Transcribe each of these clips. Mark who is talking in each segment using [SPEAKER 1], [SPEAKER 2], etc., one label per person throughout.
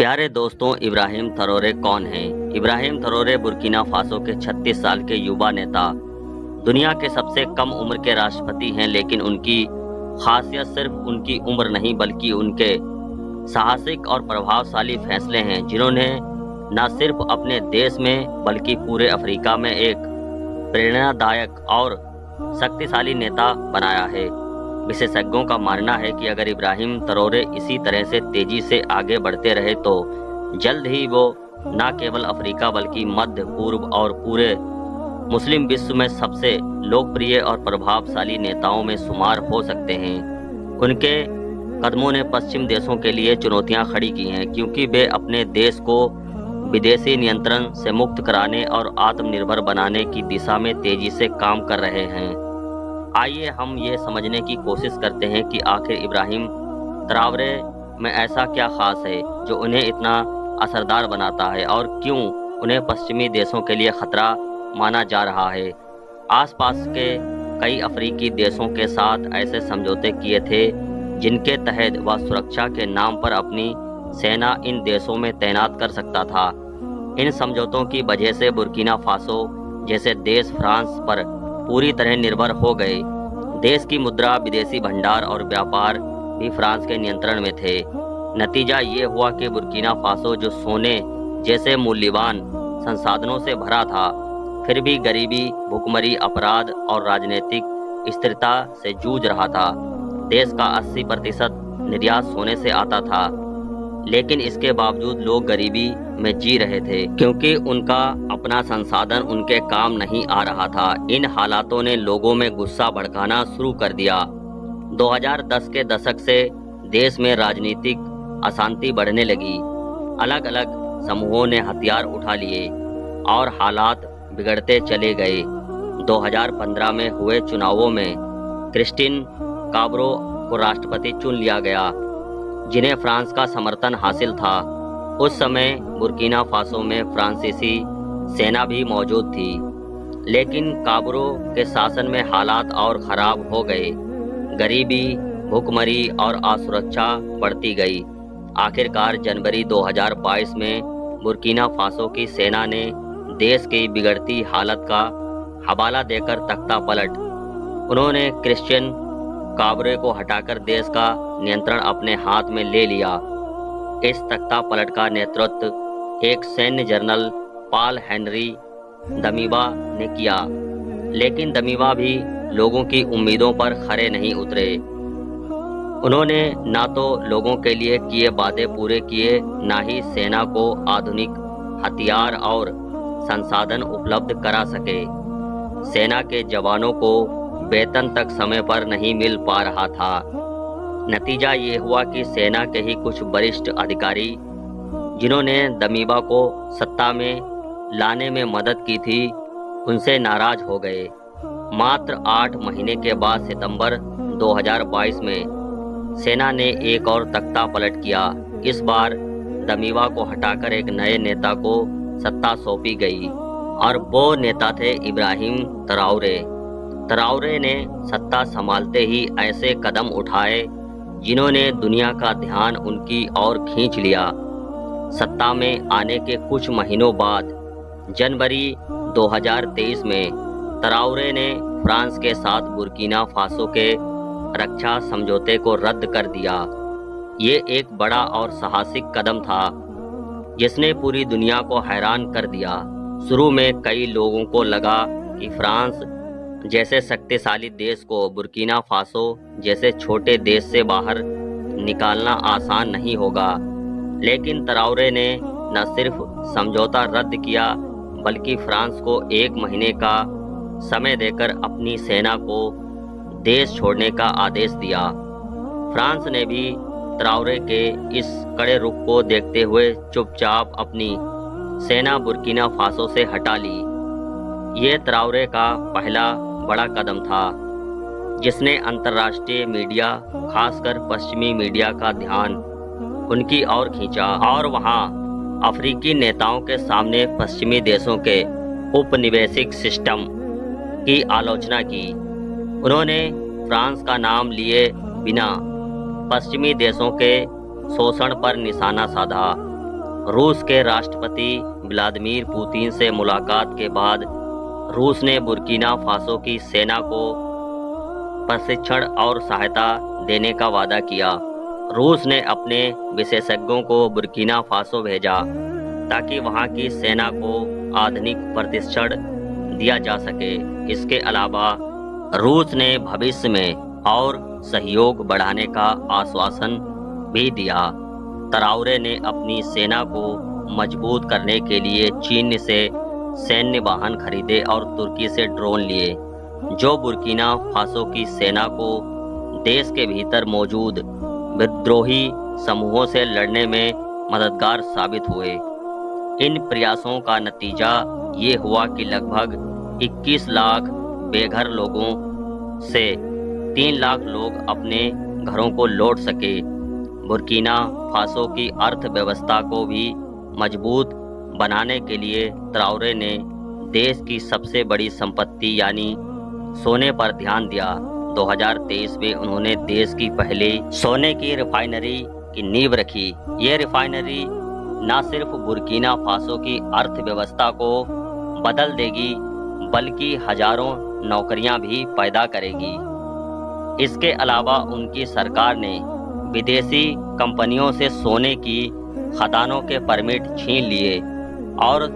[SPEAKER 1] प्यारे दोस्तों, इब्राहिम ट्रैओरे कौन हैं? इब्राहिम ट्रैओरे बुर्किना फासो के 36 साल के युवा नेता, दुनिया के सबसे कम उम्र के राष्ट्रपति हैं। लेकिन उनकी खासियत सिर्फ उनकी उम्र नहीं बल्कि उनके साहसिक और प्रभावशाली फैसले हैं, जिन्होंने न सिर्फ अपने देश में बल्कि पूरे अफ्रीका में एक प्रेरणादायक और शक्तिशाली नेता बनाया है। विशेषज्ञों का मानना है कि अगर इब्राहिम ट्रैओरे इसी तरह से तेजी से आगे बढ़ते रहे तो जल्द ही वो न केवल अफ्रीका बल्कि मध्य पूर्व और पूरे मुस्लिम विश्व में सबसे लोकप्रिय और प्रभावशाली नेताओं में शुमार हो सकते हैं। उनके कदमों ने पश्चिम देशों के लिए चुनौतियां खड़ी की हैं, क्योंकि वे अपने देश को विदेशी नियंत्रण से मुक्त कराने और आत्मनिर्भर बनाने की दिशा में तेजी से काम कर रहे हैं। आइए हम ये समझने की कोशिश करते हैं कि आखिर इब्राहिम ट्रैओरे में ऐसा क्या खास है जो उन्हें इतना असरदार बनाता है और क्यों उन्हें पश्चिमी देशों के लिए खतरा माना जा रहा है। आसपास के कई अफ्रीकी देशों के साथ ऐसे समझौते किए थे जिनके तहत वह सुरक्षा के नाम पर अपनी सेना इन देशों में तैनात कर सकता था। इन समझौतों की वजह से बुर्किना फासो जैसे देश फ्रांस पर पूरी तरह निर्भर हो गए। देश की मुद्रा, विदेशी भंडार और व्यापार भी फ्रांस के नियंत्रण में थे। नतीजा ये हुआ कि बुर्किना फासो, जो सोने जैसे मूल्यवान संसाधनों से भरा था, फिर भी गरीबी, भुखमरी, अपराध और राजनीतिक स्थिरता से जूझ रहा था। देश का 80% निर्यात सोने से आता था, लेकिन इसके बावजूद लोग गरीबी में जी रहे थे क्योंकि उनका अपना संसाधन उनके काम नहीं आ रहा था। इन हालातों ने लोगों में गुस्सा भड़काना शुरू कर दिया। 2010 के दशक से देश में राजनीतिक अशांति बढ़ने लगी। अलग अलग समूहों ने हथियार उठा लिए और हालात बिगड़ते चले गए। 2015 में हुए चुनावों में क्रिस्टीन काब्रो को राष्ट्रपति चुन लिया गया, जिन्हें फ्रांस का समर्थन हासिल था। उस समय बुर्किना फासो में फ्रांसीसी सेना भी मौजूद थी, लेकिन काब्रो के शासन में हालात और खराब हो गए। गरीबी, भुखमरी और असुरक्षा बढ़ती गई। आखिरकार जनवरी 2022 में बुर्किना फासो की सेना ने देश की बिगड़ती हालत का हवाला देकर तख्ता पलट। उन्होंने क्रिस्टियन काब्रे को हटाकर देश का नियंत्रण अपने हाथ में ले लिया। इस तख्ता पलट का नेतृत्व एक सैन्य जनरल पॉल हेनरी दमीबा ने किया, लेकिन दमीबा भी लोगों की उम्मीदों पर खरे नहीं उतरे। उन्होंने ना तो लोगों के लिए किए वादे पूरे किए, ना ही सेना को आधुनिक हथियार और संसाधन उपलब्ध करा सके। सेना के जवानों को वेतन तक समय पर नहीं मिल पा रहा था। नतीजा ये हुआ कि सेना के ही कुछ वरिष्ठ अधिकारी, जिन्होंने दमीबा को सत्ता में लाने में मदद की थी, उनसे नाराज हो गए। मात्र 8 महीने के बाद सितंबर 2022 में सेना ने एक और तख्ता पलट किया। इस बार दमीबा को हटाकर एक नए नेता को सत्ता सौंपी गई और वो नेता थे इब्राहिम ट्रैओरे। ट्रैओरे ने सत्ता संभालते ही ऐसे कदम उठाए जिन्होंने दुनिया का ध्यान उनकी ओर खींच लिया। सत्ता में आने के कुछ महीनों बाद जनवरी 2023 में ट्रैओरे ने फ्रांस के साथ बुर्किना फासो के रक्षा समझौते को रद्द कर दिया। ये एक बड़ा और साहसिक कदम था जिसने पूरी दुनिया को हैरान कर दिया। शुरू में कई लोगों को लगा कि फ्रांस जैसे शक्तिशाली देश को बुर्किना फासो जैसे छोटे देश से बाहर निकालना आसान नहीं होगा, लेकिन ट्रैओरे ने न सिर्फ समझौता रद्द किया बल्कि फ्रांस को 1 महीने का समय देकर अपनी सेना को देश छोड़ने का आदेश दिया। फ्रांस ने भी ट्रैओरे के इस कड़े रुख को देखते हुए चुपचाप अपनी सेना बुर्किना फासो से हटा ली। ये ट्रैओरे का पहला बड़ा कदम था जिसने अंतर्राष्ट्रीय मीडिया, खासकर पश्चिमी मीडिया का ध्यान उनकी ओर खींचा और वहां अफ्रीकी नेताओं के सामने पश्चिमी देशों के उपनिवेशिक सिस्टम की आलोचना की। उन्होंने फ्रांस का नाम लिए बिना पश्चिमी देशों के शोषण पर निशाना साधा रूस के राष्ट्रपति व्लादिमीर पुतिन से मुलाकात के बाद रूस ने बुर्किना फासो की सेना को प्रशिक्षण और सहायता देने का वादा किया। रूस ने अपने विशेषज्ञों को बुर्किना फासो भेजा ताकि वहां की सेना को आधुनिक प्रशिक्षण दिया जा सके। इसके अलावा रूस ने भविष्य में और सहयोग बढ़ाने का आश्वासन भी दिया। तराउरे ने अपनी सेना को मजबूत करने के लिए चीन से सैन्य वाहन खरीदे और तुर्की से ड्रोन लिए, जो बुर्किना फासो की सेना को देश के भीतर मौजूद विद्रोही समूहों से लड़ने में मददगार साबित हुए। इन प्रयासों का नतीजा ये हुआ कि लगभग 21 लाख बेघर लोगों से 3 लाख लोग अपने घरों को लौट सके। बुर्किना फासो की अर्थव्यवस्था को भी मजबूत बनाने के लिए ट्राओरे ने देश की सबसे बड़ी संपत्ति यानी सोने पर ध्यान दिया। 2023 में उन्होंने देश की पहली सोने की रिफाइनरी की नींव रखी। ये रिफाइनरी न सिर्फ बुर्किना फासो की अर्थव्यवस्था को बदल देगी बल्कि हजारों नौकरियां भी पैदा करेगी। इसके अलावा उनकी सरकार ने विदेशी कंपनियों से सोने की खदानों के परमिट छीन लिए और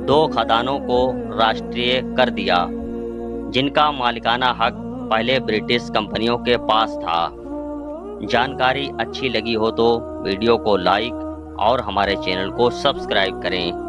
[SPEAKER 1] 2 खदानों को राष्ट्रीय कर दिया, जिनका मालिकाना हक पहले ब्रिटिश कंपनियों के पास था। जानकारी अच्छी लगी हो तो वीडियो को लाइक और हमारे चैनल को सब्सक्राइब करें।